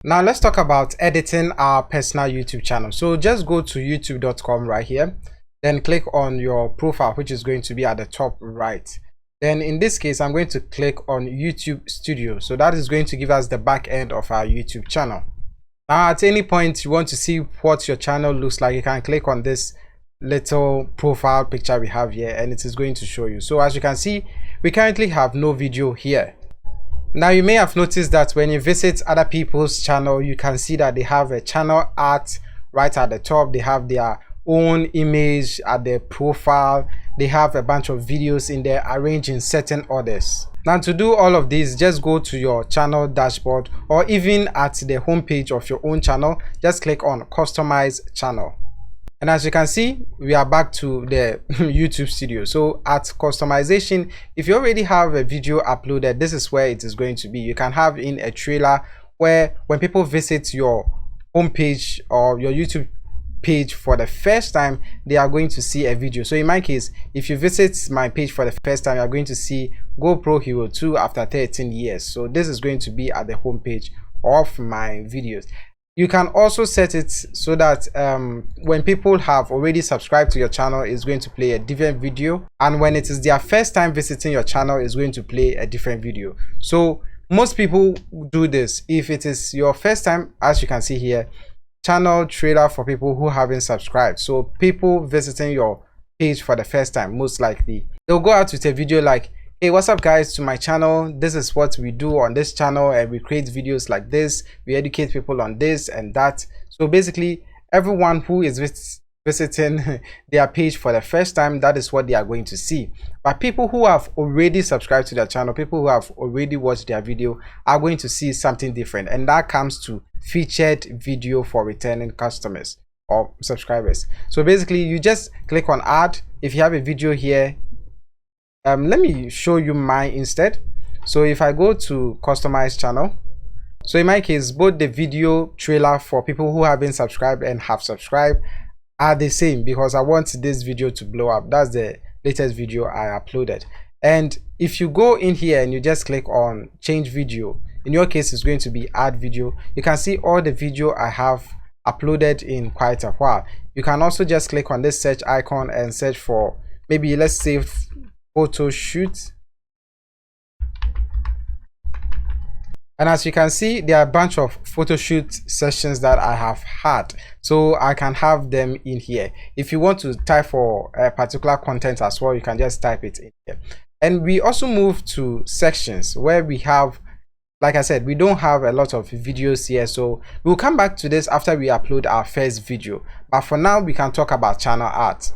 Now let's talk about editing our personal YouTube channel. So just go to youtube.com right here, then click on your profile, which is going to be at the top right. Then in this case, I'm going to click on YouTube Studio. So that is going to give us the back end of our YouTube channel. Now at any point you want to see what your channel looks like, you can click on this little profile picture we have here and it is going to show you. So as you can see, we currently have no video here. Now you may have noticed that when you visit other people's channel, you can see that they have a channel art right at the top. They have their own image at their profile. They have a bunch of videos in there arranged in certain orders. Now to do all of this, just go to your channel dashboard, or even at the home page of your own channel, just click on customize channel. And as you can see, we are back to the YouTube Studio. So at customization, if you already have a video uploaded, this is where it is going to be. You can have in a trailer where when people visit your homepage or your YouTube page for the first time, they are going to see a video. So in my case, if you visit my page for the first time, you are going to see GoPro Hero 2 after 13 years. So this is going to be at the homepage of my videos. You can also set it so that when people have already subscribed to your channel, it's going to play a different video, and when it is their first time visiting your channel, it's going to play a different video. So most people do this. If it is your first time, as you can see here, channel trailer for people who haven't subscribed. So people visiting your page for the first time, most likely they'll go out with a video like, hey, what's up guys, to my channel, this is what we do on this channel, and we create videos like this, we educate people on this and that. So basically everyone who is visiting their page for the first time, that is what they are going to see. But people who have already subscribed to their channel, people who have already watched their video, are going to see something different, and that comes to featured video for returning customers or subscribers. So basically you just click on add. If you have a video here, let me show you mine instead. So if I go to customize channel, so in my case, both the video trailer for people who haven't subscribed and have subscribed are the same, because I want this video to blow up. That's the latest video I uploaded. And if you go in here and you just click on change video, in your case it's going to be add video, you can see all the video I have uploaded in quite a while. You can also just click on this search icon and search for, maybe let's say photo shoot, and as you can see, there are a bunch of photo shoot sessions that I have had, so I can have them in here. If you want to type for a particular content as well, you can just type it in here. And we also move to sections where we have, like I said, we don't have a lot of videos here, so we'll come back to this after we upload our first video, but for now we can talk about channel art.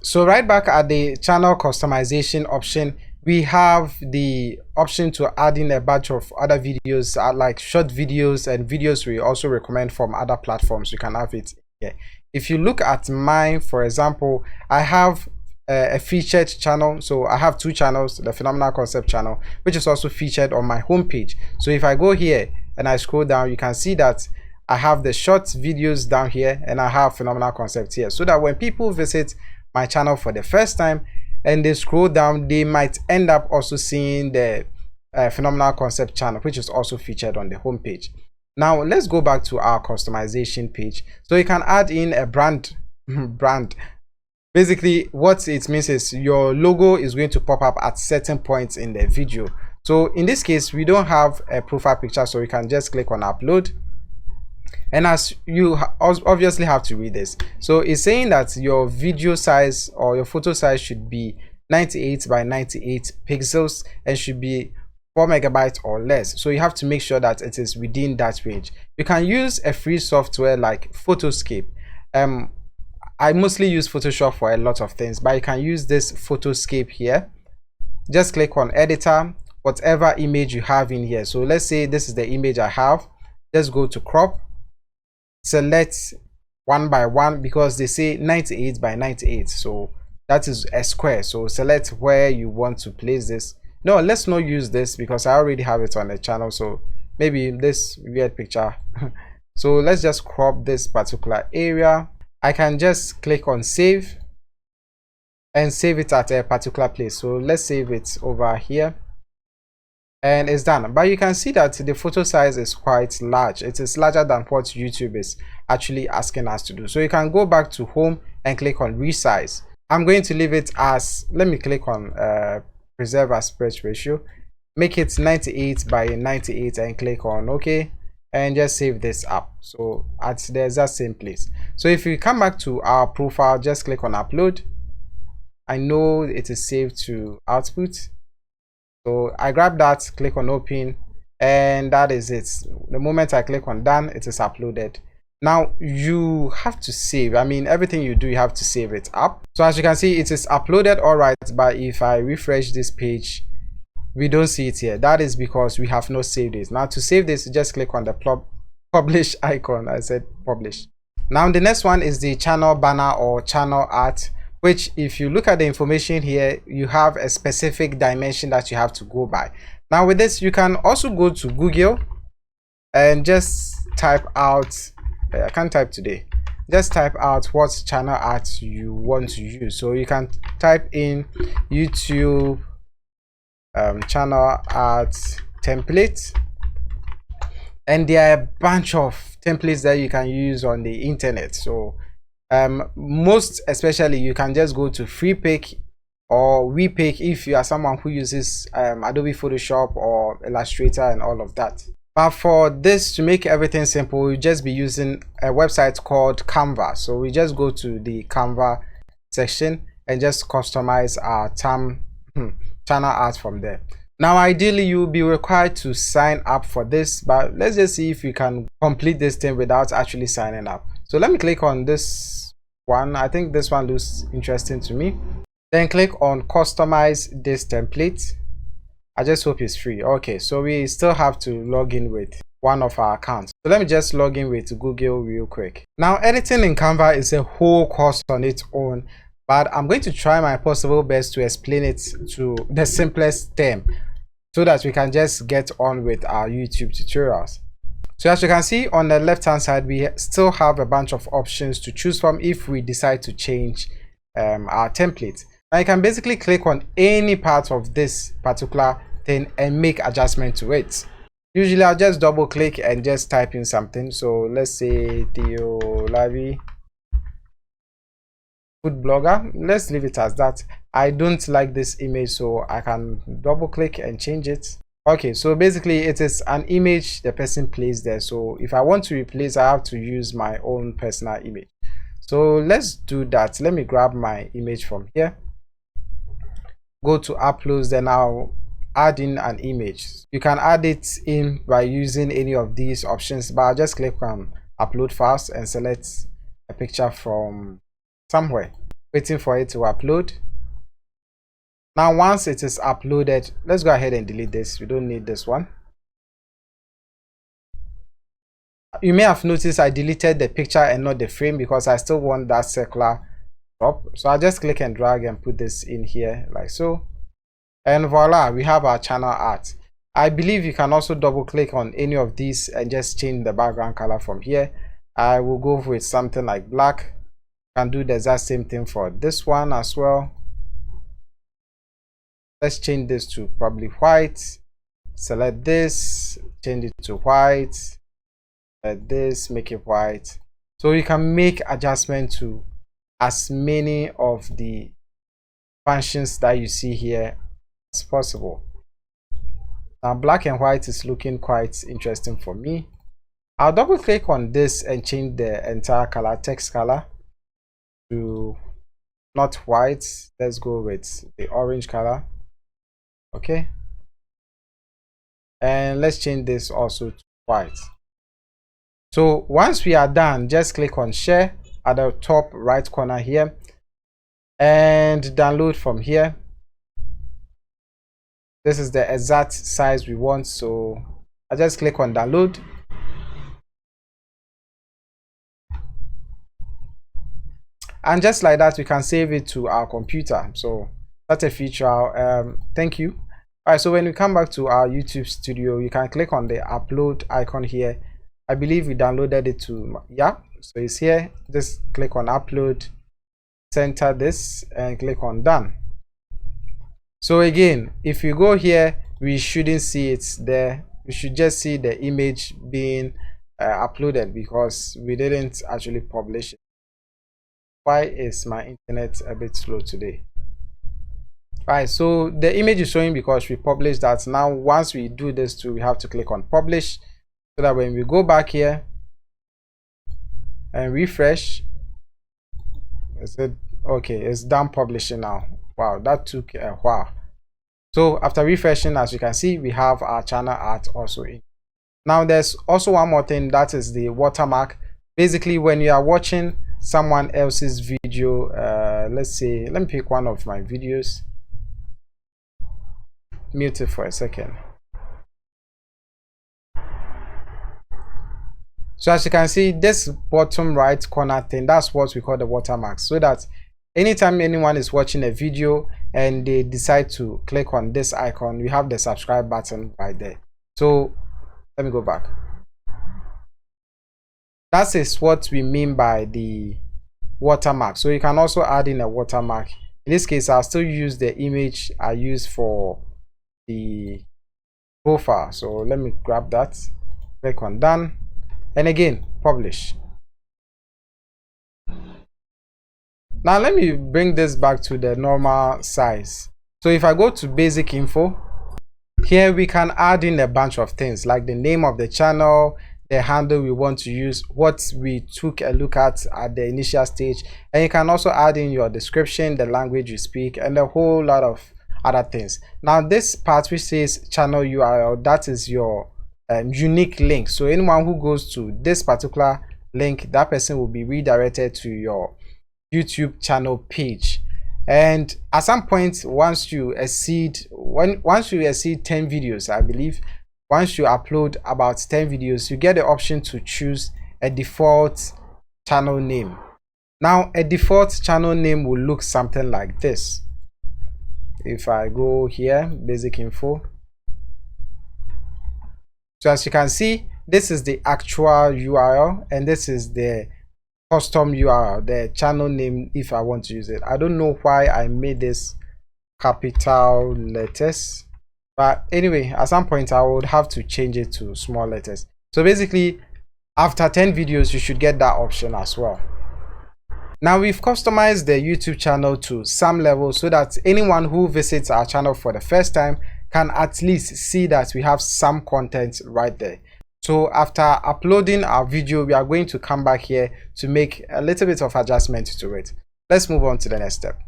So right back at the channel customization option, we have the option to add in a bunch of other videos, like short videos and videos we also recommend from other platforms. You can have it here. If you look at mine, for example, I have a featured channel. So I have two channels, the Phenomenal Concept channel, which is also featured on my homepage. So if I go here and I scroll down, you can see that I have the short videos down here and I have Phenomenal Concept here, so that when people visit my channel for the first time and they scroll down, they might end up also seeing the Phenomenal Concept channel, which is also featured on the homepage. Now let's go back to our customization page. So you can add in a brand. Basically what it means is your logo is going to pop up at certain points in the video. So in this case, we don't have a profile picture, so you can just click on upload. And as you obviously have to read this, so it's saying that your video size or your photo size should be 98 by 98 pixels and should be 4 megabytes or less. So you have to make sure that it is within that range. You can use a free software like Photoscape. I mostly use Photoshop for a lot of things, but you can use this Photoscape here. Just click on editor, whatever image you have in here. So let's say this is the image I have. Just go to crop, select one by one, because they say 98 by 98, so that is a square. So select where you want to place this. No, let's not use this because I already have it on the channel, so maybe this weird picture. So let's just crop this particular area. I can just click on save and save it at a particular place. So let's save it over here. and it's done. But you can see that the photo size is quite large. It is larger than what YouTube is actually asking us to do. So you can go back to home and click on resize. I'm going to leave it as, let me click on preserve aspect ratio, make it 98 by 98 and click on OK, and just save this up. So at the exact same place. So if you come back to our profile, just click on upload. I know it is saved to output, so I grab that, click on open, and that is it. The moment I click on done, it is uploaded. Now you have to save, I mean everything you do, you have to save it up. So as you can see, it is uploaded all right, but if I refresh this page, we don't see it here. That is because we have not saved it. Now to save this, just click on the publish icon. I said publish. Now the next one is the channel banner or channel art, which if you look at the information here, you have a specific dimension that you have to go by. Now with this, you can also go to Google and just type out, I can't type today, just type out what channel art you want to use. So you can type in YouTube channel art template, and there are a bunch of templates that you can use on the internet. So most especially you can just go to FreePick or WePick if you are someone who uses Adobe Photoshop or Illustrator and all of that. But for this, to make everything simple, we'll just be using a website called Canva. So we just go to the Canva section and just customize our channel art from there. Now ideally you'll be required to sign up for this, but let's just see if we can complete this thing without actually signing up. So let me click on this one. I think this one looks interesting to me. Then click on customize this template. I just hope it's free. Okay, so we still have to log in with one of our accounts. So let me just log in with Google real quick. Now editing in Canva is a whole course on its own, but I'm going to try my possible best to explain it to the simplest term so that we can just get on with our YouTube tutorials. So as you can see on the left hand side, we still have a bunch of options to choose from if we decide to change our template. Now you can basically click on any part of this particular thing and make adjustment to it. Usually I'll just double click and just type in something. So let's say Theo Lavi food blogger. Let's leave it as that. I don't like this image, so I can double click and change it. Okay, so basically it is an image the person placed there. So if I want to replace, I have to use my own personal image. So let's do that. Let me grab my image from here, go to uploads, then I'll add in an image. You can add it in by using any of these options, but I'll just click on upload fast and select a picture from somewhere, waiting for it to upload. Now once it is uploaded, let's go ahead and delete this. We don't need this one. You may have noticed I deleted the picture and not the frame because I still want that circular top. So I'll just click and drag and put this in here like so, and voila, we have our channel art. I believe you can also double click on any of these and just change the background color from here. I will go with something like black. Can do the exact same thing for this one as well. Let's change this to probably white. Select this, change it to white. Select this, make it white. So you can make adjustment to as many of the functions that you see here as possible. Now black and white is looking quite interesting for me. I'll double click on this and change the entire color, text color, to not white. Let's go with the orange color. Okay, and let's change this also to white. So once we are done, just click on share at the top right corner here and download from here. This is the exact size we want, so I just click on download. And just like that, we can save it to our computer. So that's a feature. Thank you. All right, so when we come back to our YouTube studio, you can click on the upload icon here. I believe we downloaded it to, yeah, so it's here. Just click on upload, center this and click on done. So again, if you go here we shouldn't see it there. We should just see the image being uploaded because we didn't actually publish it. Why is my internet a bit slow today? Alright, so the image is showing because we published that. Now once we do this too, we have to click on publish, so that when we go back here and refresh, is it okay? It's done publishing now. Wow, that took a while. So after refreshing, as you can see, we have our channel art also in. Now there's also one more thing, that is the watermark. Basically, when you are watching someone else's video, let's say, let me pick one of my videos, mute it for a second. So as you can see, this bottom right corner thing, that's what we call the watermark, so that anytime anyone is watching a video and they decide to click on this icon, we have the subscribe button right there. So let me go back. That is what we mean by the watermark. So you can also add in a watermark. In this case, I'll still use the image I used for the profile. So let me grab that, click on done, and again publish. Now let me bring this back to the normal size. So if I go to basic info, here we can add in a bunch of things like the name of the channel, the handle we want to use, what we took a look at the initial stage, and you can also add in your description, the language you speak, and a whole lot of other things. Now this part which says channel URL, that is your unique link. So anyone who goes to this particular link, that person will be redirected to your YouTube channel page. And at some point, once you exceed 10 videos, I believe, once you upload about 10 videos, you get the option to choose a default channel name. Now a default channel name will look something like this. If I go here, basic info, so as you can see, this is the actual URL and this is the custom URL, the channel name if I want to use it. I don't know why I made this capital letters, but anyway, at some point I would have to change it to small letters. So basically, after 10 videos, you should get that option as well. Now we've customized the YouTube channel to some level so that anyone who visits our channel for the first time can at least see that we have some content right there. So after uploading our video, we are going to come back here to make a little bit of adjustment to it. Let's move on to the next step.